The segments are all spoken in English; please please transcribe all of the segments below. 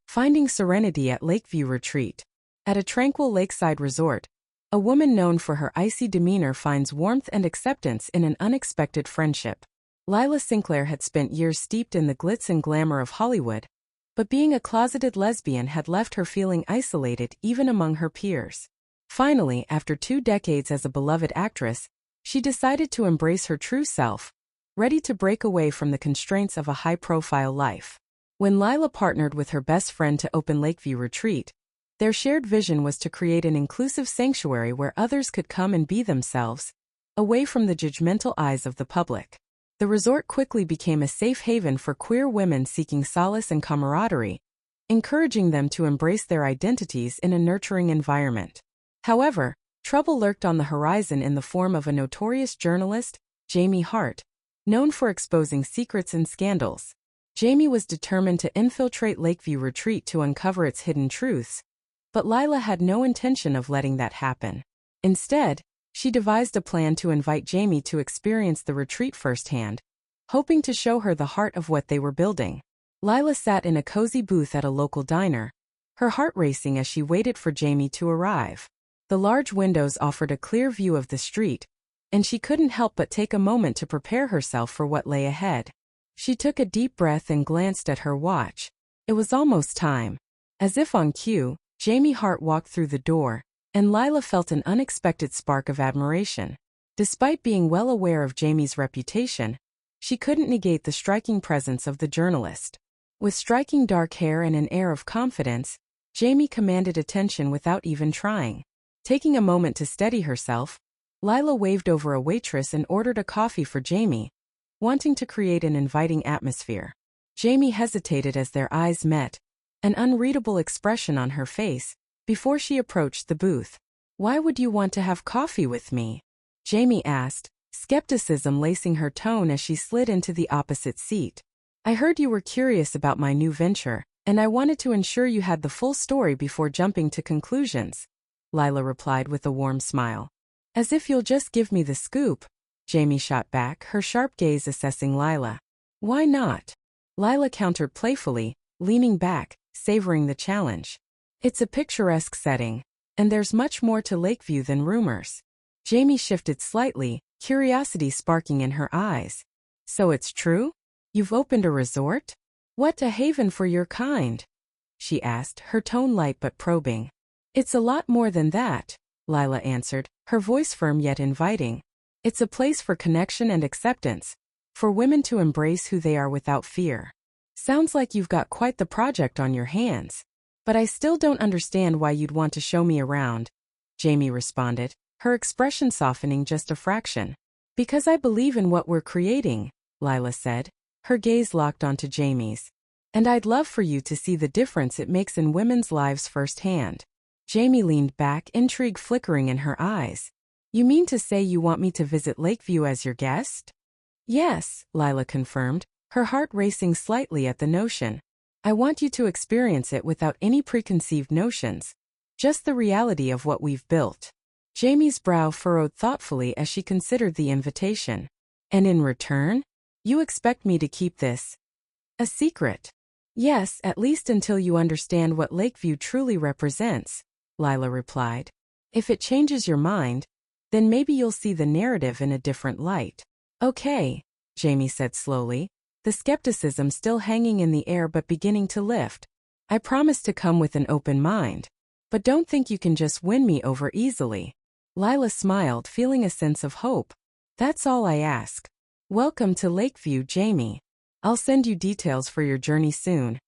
Finding Serenity at Lakeview Retreat. At a tranquil lakeside resort, a woman known for her icy demeanor finds warmth and acceptance in an unexpected friendship. Lila Sinclair had spent years steeped in the glitz and glamour of Hollywood, but being a closeted lesbian had left her feeling isolated even among her peers. Finally, after 2 decades as a beloved actress, she decided to embrace her true self, ready to break away from the constraints of a high-profile life. When Lila partnered with her best friend to open Lakeview Retreat, their shared vision was to create an inclusive sanctuary where others could come and be themselves, away from the judgmental eyes of the public. The resort quickly became a safe haven for queer women seeking solace and camaraderie, encouraging them to embrace their identities in a nurturing environment. However, trouble lurked on the horizon in the form of a notorious journalist, Jamie Hart, known for exposing secrets and scandals. Jamie was determined to infiltrate Lakeview Retreat to uncover its hidden truths, but Lila had no intention of letting that happen. Instead, she devised a plan to invite Jamie to experience the retreat firsthand, hoping to show her the heart of what they were building. Lila sat in a cozy booth at a local diner, her heart racing as she waited for Jamie to arrive. The large windows offered a clear view of the street, and she couldn't help but take a moment to prepare herself for what lay ahead. She took a deep breath and glanced at her watch. It was almost time. As if on cue, Jamie Hart walked through the door, and Lila felt an unexpected spark of admiration. Despite being well aware of Jamie's reputation, she couldn't negate the striking presence of the journalist. With striking dark hair and an air of confidence, Jamie commanded attention without even trying. Taking a moment to steady herself, Lila waved over a waitress and ordered a coffee for Jamie, wanting to create an inviting atmosphere. Jamie hesitated as their eyes met, an unreadable expression on her face, before she approached the booth. "Why would you want to have coffee with me?" Jamie asked, skepticism lacing her tone as she slid into the opposite seat. "I heard you were curious about my new venture, and I wanted to ensure you had the full story before jumping to conclusions," Lila replied with a warm smile. "As if you'll just give me the scoop," Jamie shot back, her sharp gaze assessing Lila. "Why not?" Lila countered playfully, leaning back, savoring the challenge. "It's a picturesque setting, and there's much more to Lakeview than rumors." Jamie shifted slightly, curiosity sparking in her eyes. "So it's true? You've opened a resort? What a haven for your kind?" she asked, her tone light but probing. "It's a lot more than that," Lila answered, her voice firm yet inviting. "It's a place for connection and acceptance, for women to embrace who they are without fear." "Sounds like you've got quite the project on your hands. But I still don't understand why you'd want to show me around," Jamie responded, her expression softening just a fraction. "Because I believe in what we're creating," Lila said, her gaze locked onto Jamie's. "And I'd love for you to see the difference it makes in women's lives firsthand." Jamie leaned back, intrigue flickering in her eyes. "You mean to say you want me to visit Lakeview as your guest?" "Yes," Lila confirmed, her heart racing slightly at the notion. "I want you to experience it without any preconceived notions, just the reality of what we've built." Jamie's brow furrowed thoughtfully as she considered the invitation. "And in return, you expect me to keep this a secret?" "Yes, at least until you understand what Lakeview truly represents," Lila replied. "If it changes your mind, then maybe you'll see the narrative in a different light." "Okay," Jamie said slowly, the skepticism still hanging in the air but beginning to lift. "I promise to come with an open mind. But don't think you can just win me over easily." Lila smiled, feeling a sense of hope. "That's all I ask. Welcome to Lakeview, Jamie. I'll send you details for your journey soon.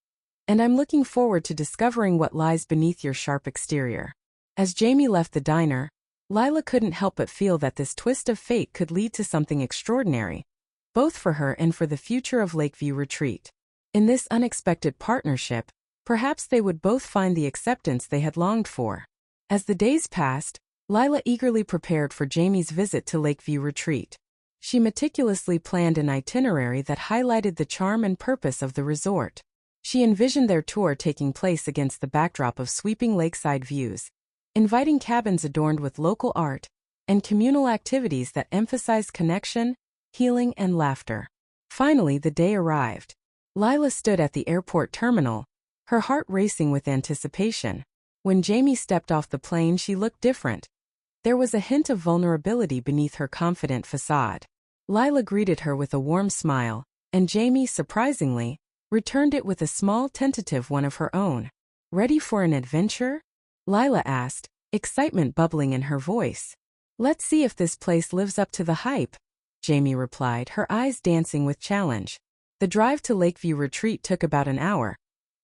And I'm looking forward to discovering what lies beneath your sharp exterior." As Jamie left the diner, Lila couldn't help but feel that this twist of fate could lead to something extraordinary, both for her and for the future of Lakeview Retreat. In this unexpected partnership, perhaps they would both find the acceptance they had longed for. As the days passed, Lila eagerly prepared for Jamie's visit to Lakeview Retreat. She meticulously planned an itinerary that highlighted the charm and purpose of the resort. She envisioned their tour taking place against the backdrop of sweeping lakeside views, inviting cabins adorned with local art, and communal activities that emphasized connection, healing, and laughter. Finally, the day arrived. Lila stood at the airport terminal, her heart racing with anticipation. When Jamie stepped off the plane, she looked different. There was a hint of vulnerability beneath her confident facade. Lila greeted her with a warm smile, and Jamie, surprisingly, returned it with a small, tentative one of her own. "Ready for an adventure?" Lila asked, excitement bubbling in her voice. "Let's see if this place lives up to the hype," Jamie replied, her eyes dancing with challenge. The drive to Lakeview Retreat took about an hour,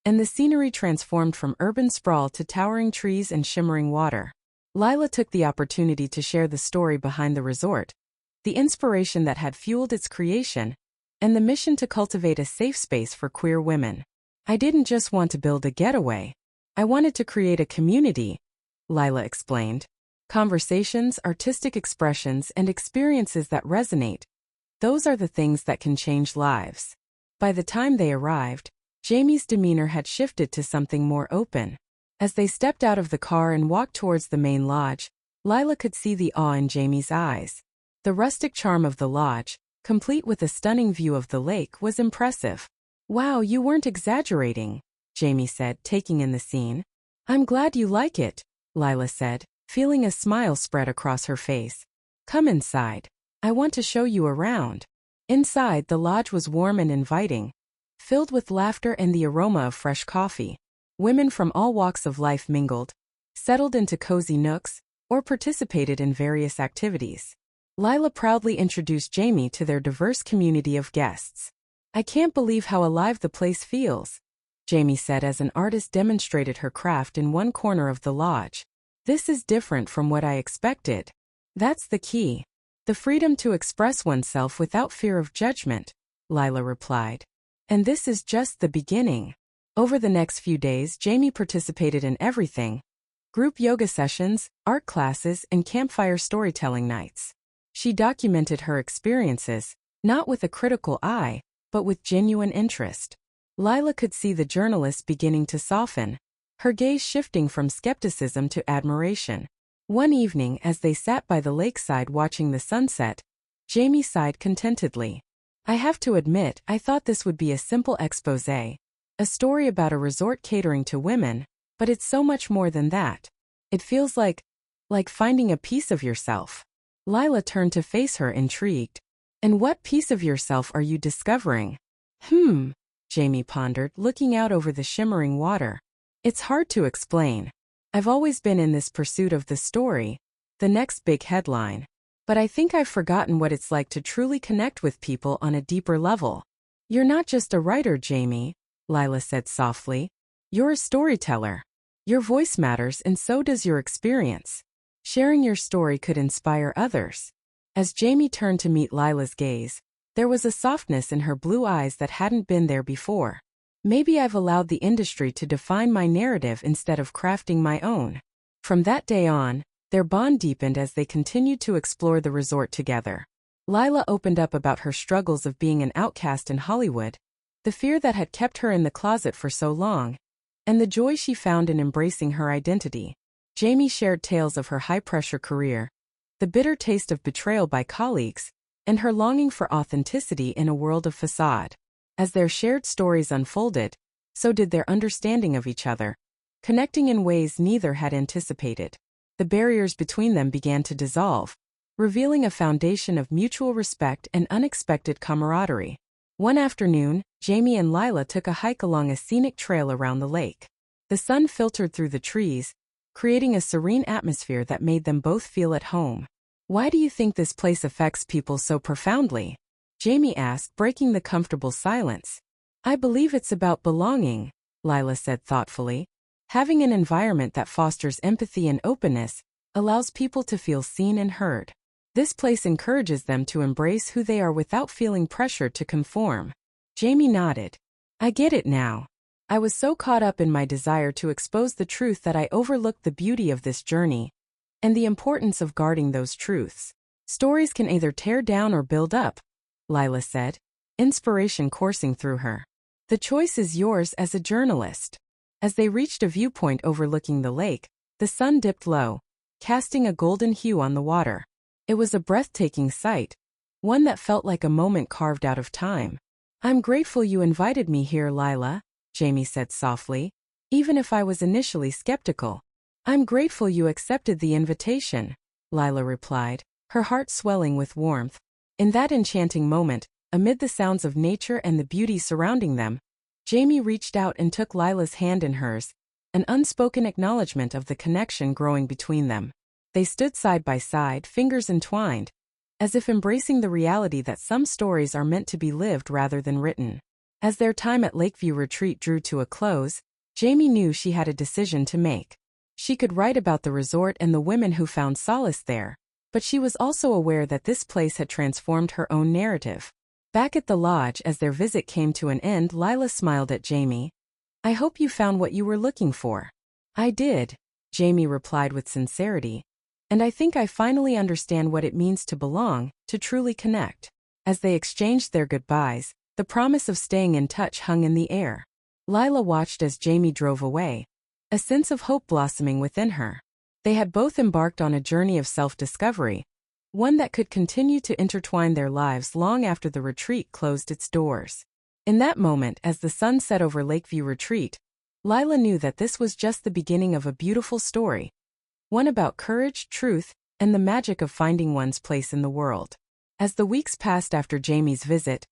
and the scenery transformed from urban sprawl to towering trees and shimmering water. Lila took the opportunity to share the story behind the resort, the inspiration that had fueled its creation, and the mission to cultivate a safe space for queer women. "I didn't just want to build a getaway. I wanted to create a community," Lila explained. "Conversations, artistic expressions, and experiences that resonate. Those are the things that can change lives." By the time they arrived, Jamie's demeanor had shifted to something more open. As they stepped out of the car and walked towards the main lodge, Lila could see the awe in Jamie's eyes. The rustic charm of the lodge, complete with a stunning view of the lake, was impressive. "Wow, you weren't exaggerating," Jamie said, taking in the scene. "I'm glad you like it," Lila said, feeling a smile spread across her face. "Come inside. I want to show you around." Inside, the lodge was warm and inviting, filled with laughter and the aroma of fresh coffee. Women from all walks of life mingled, settled into cozy nooks, or participated in various activities. Lila proudly introduced Jamie to their diverse community of guests. "I can't believe how alive the place feels," Jamie said as an artist demonstrated her craft in one corner of the lodge. "This is different from what I expected." "That's the key. The freedom to express oneself without fear of judgment," Lila replied. "And this is just the beginning." Over the next few days, Jamie participated in everything: group yoga sessions, art classes, and campfire storytelling nights. She documented her experiences, not with a critical eye, but with genuine interest. Lila could see the journalist beginning to soften, her gaze shifting from skepticism to admiration. One evening, as they sat by the lakeside watching the sunset, Jamie sighed contentedly. "I have to admit, I thought this would be a simple exposé, a story about a resort catering to women, but it's so much more than that. It feels like finding a piece of yourself." Lila turned to face her, intrigued. "And what piece of yourself are you discovering?" Jamie pondered, looking out over the shimmering water. "It's hard to explain. I've always been in this pursuit of the story, the next big headline. But I think I've forgotten what it's like to truly connect with people on a deeper level." "You're not just a writer, Jamie," Lila said softly. "You're a storyteller. Your voice matters, and so does your experience. Sharing your story could inspire others." As Jamie turned to meet Lila's gaze, there was a softness in her blue eyes that hadn't been there before. "Maybe I've allowed the industry to define my narrative instead of crafting my own." From that day on, their bond deepened as they continued to explore the resort together. Lila opened up about her struggles of being an outcast in Hollywood, the fear that had kept her in the closet for so long, and the joy she found in embracing her identity. Jamie shared tales of her high-pressure career, the bitter taste of betrayal by colleagues, and her longing for authenticity in a world of facade. As their shared stories unfolded, so did their understanding of each other, connecting in ways neither had anticipated. The barriers between them began to dissolve, revealing a foundation of mutual respect and unexpected camaraderie. One afternoon, Jamie and Lila took a hike along a scenic trail around the lake. The sun filtered through the trees, creating a serene atmosphere that made them both feel at home. "Why do you think this place affects people so profoundly?" Jamie asked, breaking the comfortable silence. "I believe it's about belonging," Lila said thoughtfully. "Having an environment that fosters empathy and openness allows people to feel seen and heard. This place encourages them to embrace who they are without feeling pressured to conform." Jamie nodded. "I get it now. I was so caught up in my desire to expose the truth that I overlooked the beauty of this journey and the importance of guarding those truths. Stories can either tear down or build up," Lila said, inspiration coursing through her. "The choice is yours as a journalist." As they reached a viewpoint overlooking the lake, the sun dipped low, casting a golden hue on the water. It was a breathtaking sight, one that felt like a moment carved out of time. "I'm grateful you invited me here, Lila," Jamie said softly. even if I was initially skeptical. I'm grateful you accepted the invitation, Lila replied, her heart swelling with warmth. In that enchanting moment, amid the sounds of nature and the beauty surrounding them, Jamie reached out and took Lila's hand in hers, an unspoken acknowledgement of the connection growing between them. They stood side by side, fingers entwined, as if embracing the reality that some stories are meant to be lived rather than written. As their time at Lakeview Retreat drew to a close, Jamie knew she had a decision to make. She could write about the resort and the women who found solace there, but she was also aware that this place had transformed her own narrative. Back at the lodge as their visit came to an end, Lila smiled at Jamie. I hope you found what you were looking for. I did, Jamie replied with sincerity. And I think I finally understand what it means to belong, to truly connect. As they exchanged their goodbyes, the promise of staying in touch hung in the air. Lila watched as Jamie drove away, a sense of hope blossoming within her. They had both embarked on a journey of self-discovery, one that could continue to intertwine their lives long after the retreat closed its doors. In that moment, as the sun set over Lakeview Retreat, Lila knew that this was just the beginning of a beautiful story, one about courage, truth, and the magic of finding one's place in the world. As the weeks passed after Jamie's visit,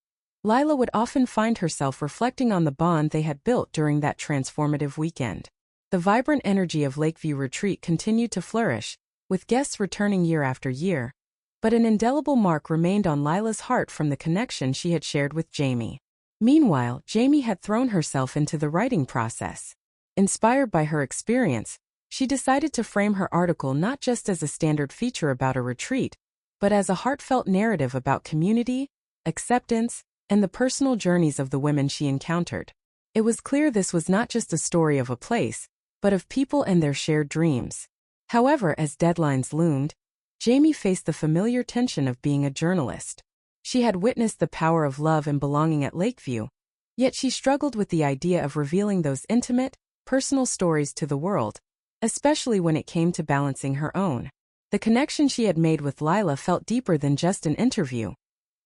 Lila would often find herself reflecting on the bond they had built during that transformative weekend. The vibrant energy of Lakeview Retreat continued to flourish, with guests returning year after year, but an indelible mark remained on Lila's heart from the connection she had shared with Jamie. Meanwhile, Jamie had thrown herself into the writing process. Inspired by her experience, she decided to frame her article not just as a standard feature about a retreat, but as a heartfelt narrative about community, acceptance, and the personal journeys of the women she encountered. It was clear this was not just a story of a place, but of people and their shared dreams. However, as deadlines loomed, Jamie faced the familiar tension of being a journalist. She had witnessed the power of love and belonging at Lakeview, yet she struggled with the idea of revealing those intimate, personal stories to the world, especially when it came to balancing her own. The connection she had made with Lila felt deeper than just an interview.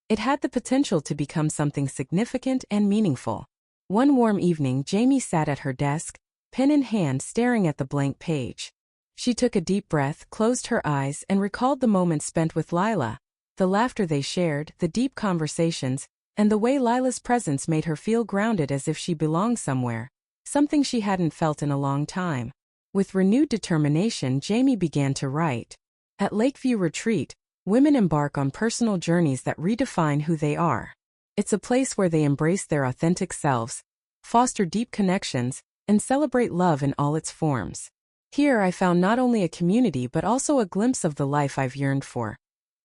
It had the potential to become something significant and meaningful. One warm evening, Jamie sat at her desk, pen in hand, staring at the blank page. She took a deep breath, closed her eyes, and recalled the moments spent with Lila, the laughter they shared, the deep conversations, and the way Lila's presence made her feel grounded, as if she belonged somewhere, something she hadn't felt in a long time. With renewed determination, Jamie began to write. At Lakeview Retreat, women embark on personal journeys that redefine who they are. It's a place where they embrace their authentic selves, foster deep connections, and celebrate love in all its forms. Here I found not only a community but also a glimpse of the life I've yearned for,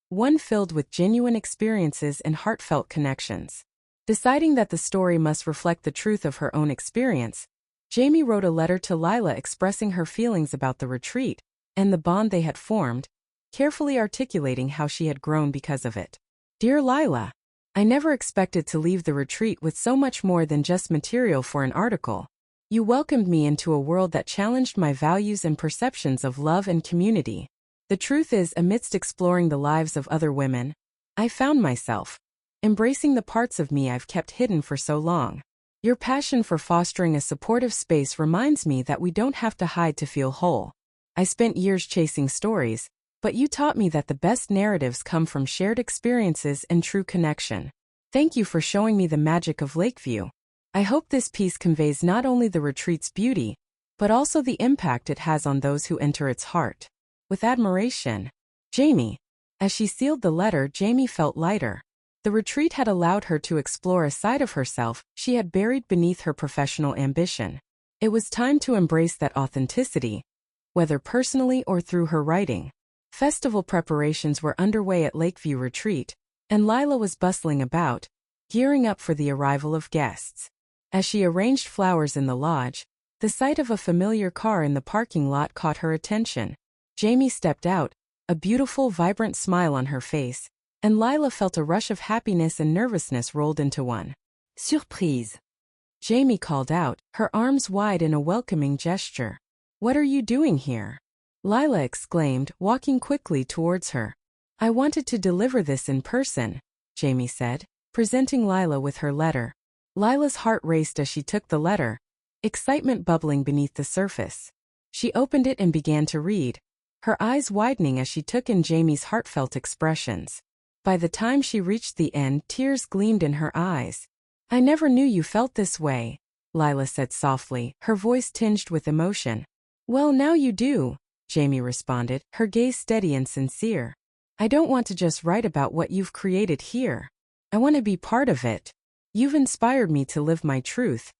one filled with genuine experiences and heartfelt connections. Deciding that the story must reflect the truth of her own experience, Jamie wrote a letter to Lila expressing her feelings about the retreat and the bond they had formed, carefully articulating how she had grown because of it. Dear Lila, I never expected to leave the retreat with so much more than just material for an article. You welcomed me into a world that challenged my values and perceptions of love and community. The truth is, amidst exploring the lives of other women, I found myself embracing the parts of me I've kept hidden for so long. Your passion for fostering a supportive space reminds me that we don't have to hide to feel whole. I spent years chasing stories, but you taught me that the best narratives come from shared experiences and true connection. Thank you for showing me the magic of Lakeview. I hope this piece conveys not only the retreat's beauty, but also the impact it has on those who enter its heart. With admiration, Jamie. As she sealed the letter, Jamie felt lighter. The retreat had allowed her to explore a side of herself she had buried beneath her professional ambition. It was time to embrace that authenticity, whether personally or through her writing. Festival preparations were underway at Lakeview Retreat, and Lila was bustling about, gearing up for the arrival of guests. As she arranged flowers in the lodge, the sight of a familiar car in the parking lot caught her attention. Jamie stepped out, a beautiful, vibrant smile on her face, and Lila felt a rush of happiness and nervousness rolled into one. Surprise! Jamie called out, her arms wide in a welcoming gesture. What are you doing here? Lila exclaimed, walking quickly towards her. I wanted to deliver this in person, Jamie said, presenting Lila with her letter. Lila's heart raced as she took the letter, excitement bubbling beneath the surface. She opened it and began to read, her eyes widening as she took in Jamie's heartfelt expressions. By the time she reached the end, tears gleamed in her eyes. "I never knew you felt this way," Lila said softly, her voice tinged with emotion. "Well, now you do," Jamie responded, her gaze steady and sincere. "I don't want to just write about what you've created here. I want to be part of it. You've inspired me to live my truth,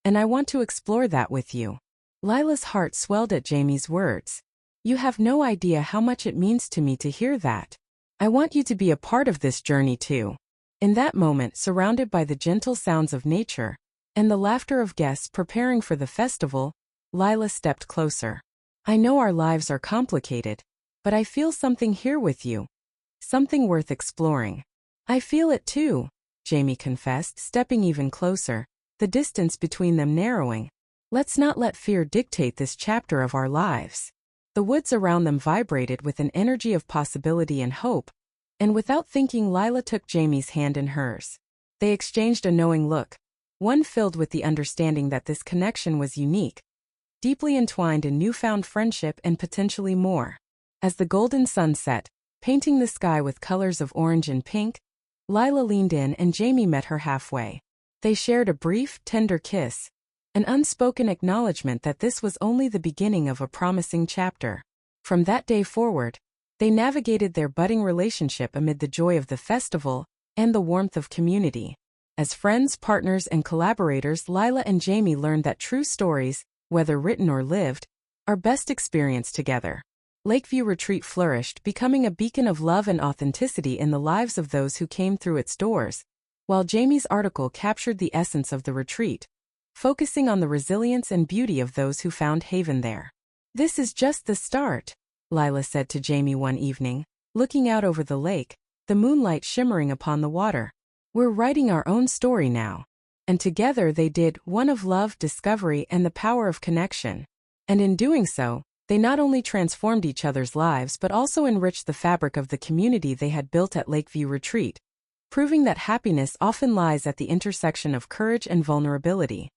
and I want to explore that with you." Lila's heart swelled at Jamie's words. "You have no idea how much it means to me to hear that. I want you to be a part of this journey too." In that moment, surrounded by the gentle sounds of nature and the laughter of guests preparing for the festival, Lila stepped closer. "I know our lives are complicated, but I feel something here with you. Something worth exploring." "I feel it too," Jamie confessed, stepping even closer, the distance between them narrowing. "Let's not let fear dictate this chapter of our lives." The woods around them vibrated with an energy of possibility and hope, and without thinking, Lila took Jamie's hand in hers. They exchanged a knowing look, one filled with the understanding that this connection was unique, deeply entwined in newfound friendship and potentially more. As the golden sun set, painting the sky with colors of orange and pink, Lila leaned in and Jamie met her halfway. They shared a brief, tender kiss, an unspoken acknowledgement that this was only the beginning of a promising chapter. From that day forward, they navigated their budding relationship amid the joy of the festival and the warmth of community. As friends, partners, and collaborators, Lila and Jamie learned that true stories, whether written or lived, are best experienced together. Lakeview Retreat flourished, becoming a beacon of love and authenticity in the lives of those who came through its doors, while Jamie's article captured the essence of the retreat, focusing on the resilience and beauty of those who found haven there. "This is just the start," Lila said to Jamie one evening, looking out over the lake, the moonlight shimmering upon the water. "We're writing our own story now." And together they did, one of love, discovery, and the power of connection. And in doing so, they not only transformed each other's lives but also enriched the fabric of the community they had built at Lakeview Retreat, proving that happiness often lies at the intersection of courage and vulnerability.